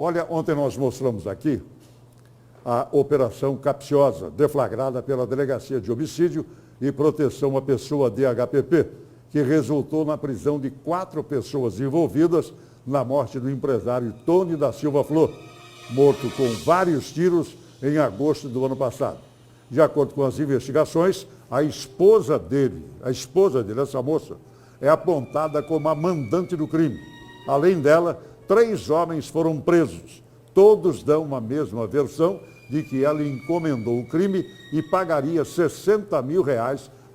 Olha, ontem nós mostramos aqui a operação capciosa, deflagrada pela Delegacia de Homicídio e Proteção à Pessoa DHPP, que resultou na prisão de 4 pessoas envolvidas na morte do empresário Tony da Silva Flor, morto com vários tiros em agosto do ano passado. De acordo com as investigações, a esposa dele, essa moça, é apontada como a mandante do crime. Além dela, 3 homens foram presos. Todos dão a mesma versão de que ela encomendou o crime e pagaria R$60 mil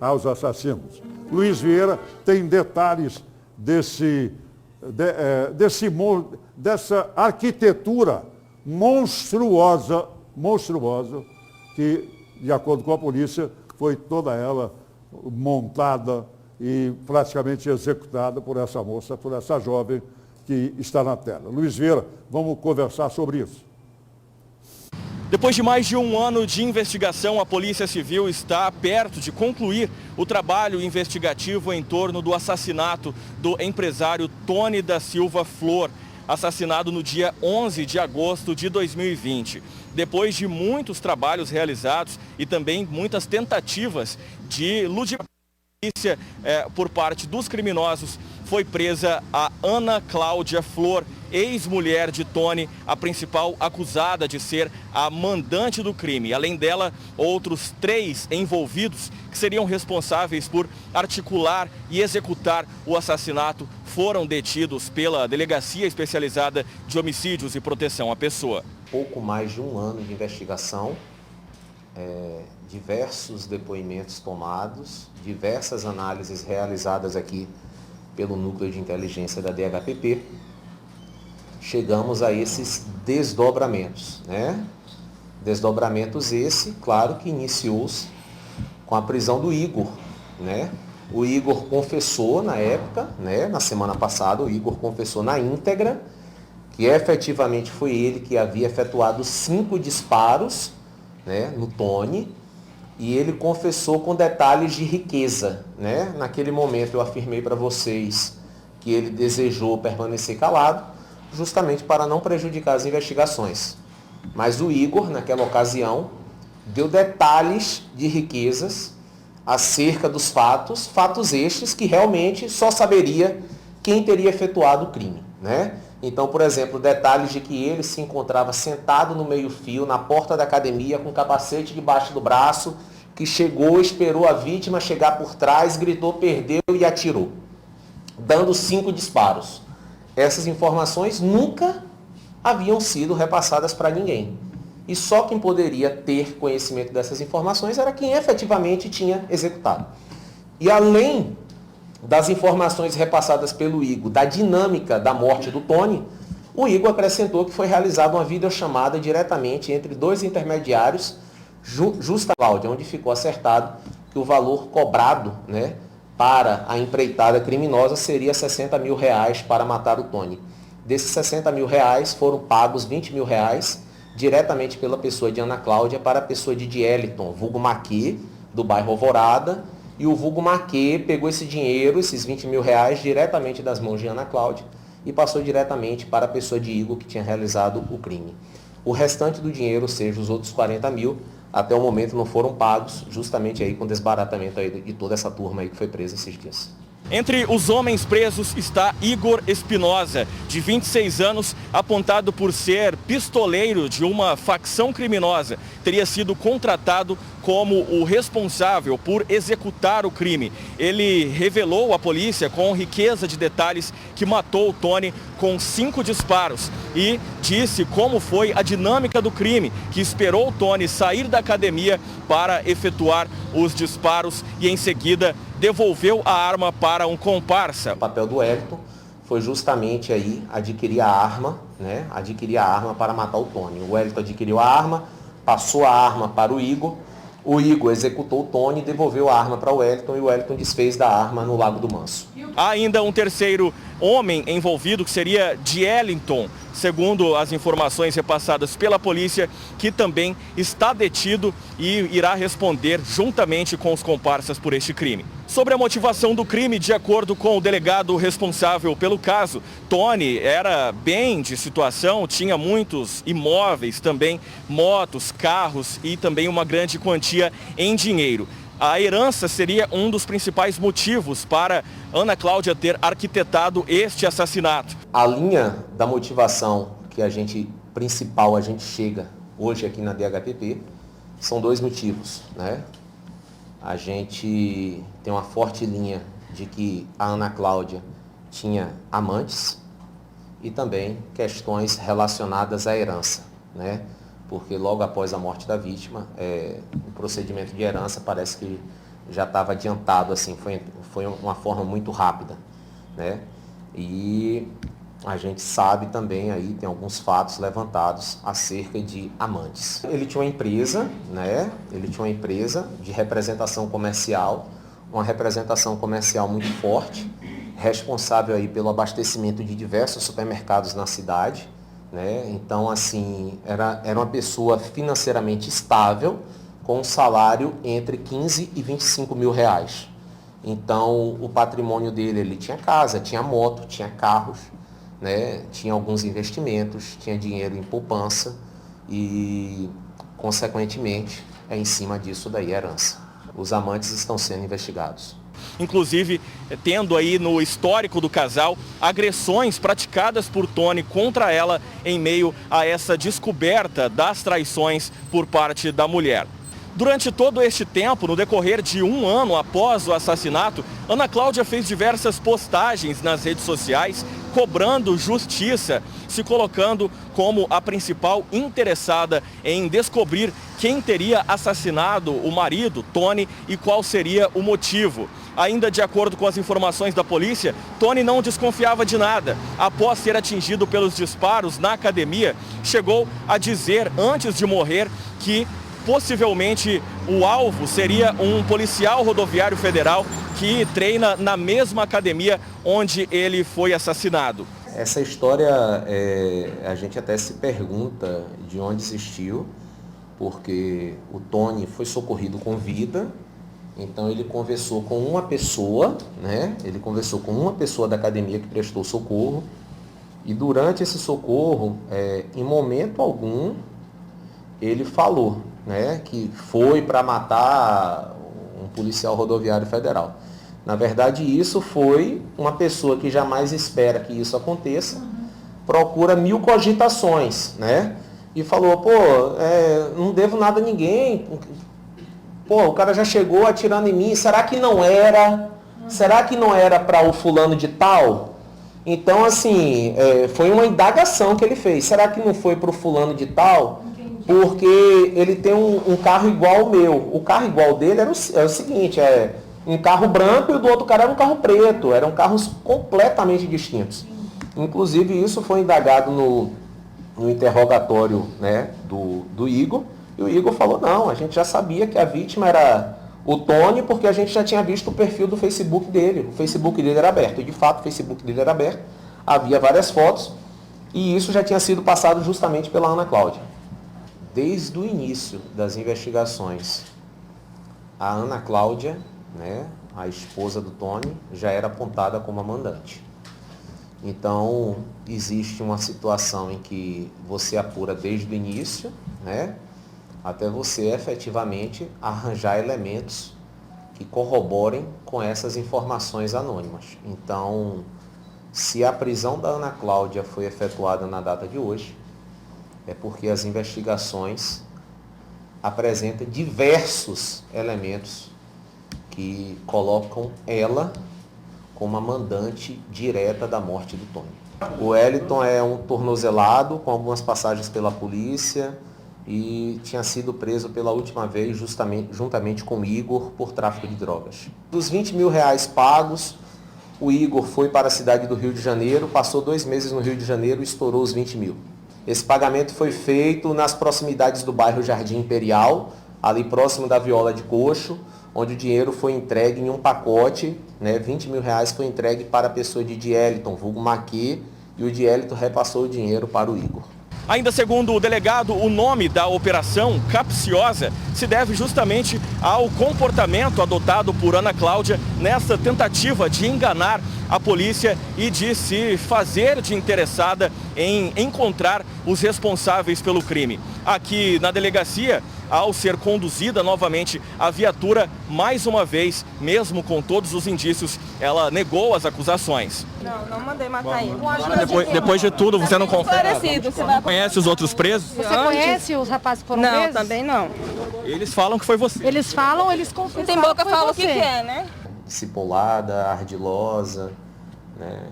aos assassinos. Luiz Vieira tem detalhes dessa arquitetura monstruosa, que, de acordo com a polícia, foi toda ela montada e praticamente executada por essa moça, por essa jovem que está na tela. Luiz Vieira, vamos conversar sobre isso. Depois de mais de um ano de investigação, a Polícia Civil está perto de concluir o trabalho investigativo em torno do assassinato do empresário Tony da Silva Flor, assassinado no dia 11 de agosto de 2020. Depois de muitos trabalhos realizados e também muitas tentativas de ludibriar a polícia por parte dos criminosos, foi presa a Ana Cláudia Flor, ex-mulher de Tony, a principal acusada de ser a mandante do crime. Além dela, outros 3 envolvidos que seriam responsáveis por articular e executar o assassinato foram detidos pela Delegacia Especializada de Homicídios e Proteção à Pessoa. Pouco mais de um ano de investigação, diversos depoimentos tomados, diversas análises realizadas aqui pelo Núcleo de Inteligência da DHPP, chegamos a esses desdobramentos, né? Desdobramentos esse, claro, que iniciou-se com a prisão do Igor, né? O Igor confessou na época, né? Na semana passada, o Igor confessou na íntegra que efetivamente foi ele que havia efetuado 5 disparos, né, no Tony, e ele confessou com detalhes de riqueza, né? Naquele momento eu afirmei para vocês que ele desejou permanecer calado, justamente para não prejudicar as investigações. Mas o Igor, naquela ocasião, deu detalhes de riquezas acerca dos fatos estes que realmente só saberia quem teria efetuado o crime, né? Então, por exemplo, detalhes de que ele se encontrava sentado no meio-fio, na porta da academia, com capacete debaixo do braço, que chegou, esperou a vítima chegar por trás, gritou, perdeu e atirou, dando 5 disparos. Essas informações nunca haviam sido repassadas para ninguém. E só quem poderia ter conhecimento dessas informações era quem efetivamente tinha executado. E além das informações repassadas pelo Igor, da dinâmica da morte do Tony, o Igor acrescentou que foi realizada uma videochamada diretamente entre 2 intermediários, justa Cláudia, onde ficou acertado que o valor cobrado, né, para a empreitada criminosa seria R$60 mil para matar o Tony. Desses R$60 mil foram pagos R$20 mil diretamente pela pessoa de Ana Cláudia para a pessoa de Dieliton, vulgo Maquê, do bairro Alvorada, e o vulgo Maquê pegou esse dinheiro, esses R$20 mil diretamente das mãos de Ana Cláudia e passou diretamente para a pessoa de Igor que tinha realizado o crime. O restante do dinheiro, ou seja, os outros 40 mil, até o momento não foram pagos, justamente aí com o desbaratamento aí de toda essa turma aí que foi presa esses dias. Entre os homens presos está Igor Espinosa, de 26 anos, apontado por ser pistoleiro de uma facção criminosa. Teria sido contratado como o responsável por executar o crime. Ele revelou à polícia com riqueza de detalhes que matou o Tony com 5 disparos e disse como foi a dinâmica do crime, que esperou o Tony sair da academia para efetuar os disparos e em seguida devolveu a arma para um comparsa. O papel do Wellington foi justamente aí adquirir a arma, né? Adquirir a arma para matar o Tony. O Wellington adquiriu a arma, passou a arma para o Igor Igor executou o Tony, devolveu a arma para o Wellington e o Wellington desfez da arma no Lago do Manso. Há ainda um terceiro homem envolvido, que seria Dieliton, segundo as informações repassadas pela polícia, que também está detido e irá responder juntamente com os comparsas por este crime. Sobre a motivação do crime, de acordo com o delegado responsável pelo caso, Tony era bem de situação, tinha muitos imóveis, também motos, carros e também uma grande quantia em dinheiro. A herança seria um dos principais motivos para Ana Cláudia ter arquitetado este assassinato. A linha da motivação que a gente chega hoje aqui na DHPP são dois motivos, né? A gente tem uma forte linha de que a Ana Cláudia tinha amantes e também questões relacionadas à herança, né? Porque logo após a morte da vítima, o procedimento de herança parece que já estava adiantado, assim, foi uma forma muito rápida, né? E a gente sabe também aí, tem alguns fatos levantados acerca de amantes. Ele tinha uma empresa, né? Ele tinha uma empresa de representação comercial, uma representação comercial muito forte, responsável aí pelo abastecimento de diversos supermercados na cidade, né? Então, assim, era uma pessoa financeiramente estável, com um salário entre 15 e 25 mil reais. Então, o patrimônio dele, ele tinha casa, tinha moto, tinha carros, né? Tinha alguns investimentos, tinha dinheiro em poupança e, consequentemente, em cima disso daí, herança. Os amantes estão sendo investigados. Inclusive, tendo aí no histórico do casal agressões praticadas por Tony contra ela em meio a essa descoberta das traições por parte da mulher. Durante todo este tempo, no decorrer de um ano após o assassinato, Ana Cláudia fez diversas postagens nas redes sociais cobrando justiça, se colocando como a principal interessada em descobrir quem teria assassinado o marido, Tony, e qual seria o motivo. Ainda de acordo com as informações da polícia, Tony não desconfiava de nada. Após ser atingido pelos disparos na academia, chegou a dizer antes de morrer que possivelmente o alvo seria um policial rodoviário federal que treina na mesma academia onde ele foi assassinado. Essa história, a gente até se pergunta de onde existiu, porque o Tony foi socorrido com vida, então ele conversou com uma pessoa, né? Ele conversou com uma pessoa da academia que prestou socorro, e durante esse socorro, em momento algum, ele falou, né, que foi para matar um policial rodoviário federal. Na verdade, isso foi uma pessoa que jamais espera que isso aconteça, procura 1000 cogitações, né? E falou, pô, não devo nada a ninguém, pô, o cara já chegou atirando em mim, será que não era? Será que não era para o fulano de tal? Então, assim, foi uma indagação que ele fez, será que não foi para o fulano de tal? Porque ele tem um carro igual ao meu. O carro igual dele era o seguinte, um carro branco e o do outro cara era um carro preto. Eram carros completamente distintos. Inclusive, isso foi indagado no interrogatório, né, do Igor. E o Igor falou, não, a gente já sabia que a vítima era o Tony, porque a gente já tinha visto o perfil do Facebook dele. O Facebook dele era aberto. E, de fato, o Facebook dele era aberto. Havia várias fotos. E isso já tinha sido passado justamente pela Ana Cláudia. Desde o início das investigações, a Ana Cláudia, né, a esposa do Tony, já era apontada como a mandante. Então, existe uma situação em que você apura desde o início, né, até você efetivamente arranjar elementos que corroborem com essas informações anônimas. Então, se a prisão da Ana Cláudia foi efetuada na data de hoje, é porque as investigações apresentam diversos elementos que colocam ela como a mandante direta da morte do Tony. O Wellington é um tornozelado com algumas passagens pela polícia e tinha sido preso pela última vez juntamente com o Igor por tráfico de drogas. Dos 20 mil reais pagos, o Igor foi para a cidade do Rio de Janeiro, passou 2 meses no Rio de Janeiro e estourou os 20 mil. Esse pagamento foi feito nas proximidades do bairro Jardim Imperial, ali próximo da Viola de Coxo, onde o dinheiro foi entregue em um pacote, né, 20 mil reais foi entregue para a pessoa de Dieliton, vulgo Maquê, e o Dieliton repassou o dinheiro para o Igor. Ainda segundo o delegado, o nome da operação capciosa se deve justamente ao comportamento adotado por Ana Cláudia nessa tentativa de enganar a polícia e de se fazer de interessada em encontrar os responsáveis pelo crime. Aqui na delegacia, ao ser conduzida novamente a viatura, mais uma vez, mesmo com todos os indícios, ela negou as acusações. Não mandei matar ele. Depois de tudo, você não confessa? Conhece os outros presos? Você conhece os rapazes que foram presos? Não, também não. Eles falam que foi você. Eles falam, eles confessam. Tem boca que fala o foi que você. quer, né? Discipulada, ardilosa, né,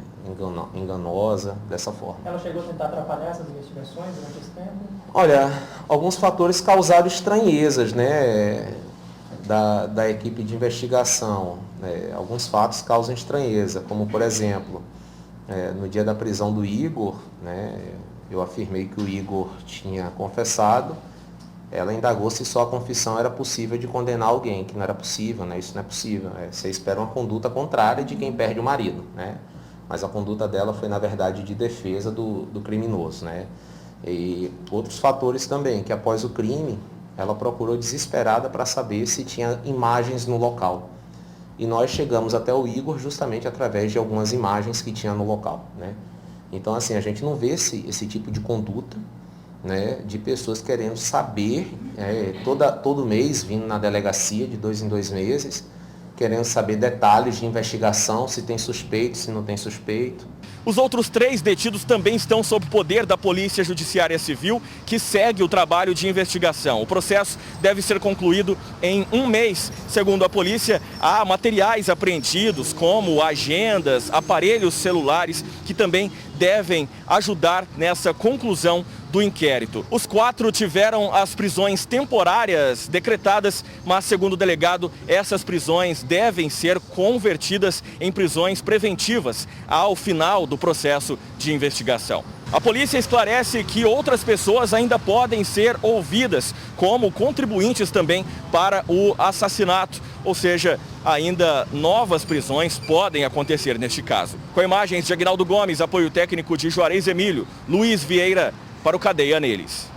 enganosa, dessa forma. Ela chegou a tentar atrapalhar essas investigações durante esse tempo? Olha, alguns fatores causaram estranhezas, né, da equipe de investigação. Né? Alguns fatos causam estranheza, como por exemplo, no dia da prisão do Igor, né, eu afirmei que o Igor tinha confessado. Ela indagou se só a confissão era possível de condenar alguém, que não era possível, né? Isso não é possível. Você espera uma conduta contrária de quem perde o marido, né? Mas a conduta dela foi, na verdade, de defesa do criminoso, né? E outros fatores também, que após o crime, ela procurou desesperada para saber se tinha imagens no local. E nós chegamos até o Igor justamente através de algumas imagens que tinha no local, né? Então, assim, a gente não vê esse tipo de conduta, né, de pessoas querendo saber, todo mês vindo na delegacia de 2 em 2 meses, querendo saber detalhes de investigação, se tem suspeito, se não tem suspeito. Os outros 3 detidos também estão sob poder da Polícia Judiciária Civil, que segue o trabalho de investigação. O processo deve ser concluído em 1 mês. Segundo a polícia, há materiais apreendidos, como agendas, aparelhos celulares, que também devem ajudar nessa conclusão do inquérito. Os 4 tiveram as prisões temporárias decretadas, mas, segundo o delegado, essas prisões devem ser convertidas em prisões preventivas ao final do processo de investigação. A polícia esclarece que outras pessoas ainda podem ser ouvidas, como contribuintes também para o assassinato, ou seja, ainda novas prisões podem acontecer neste caso. Com imagens de Aguinaldo Gomes, apoio técnico de Juarez Emílio, Luiz Vieira, para o Cadeia Neles.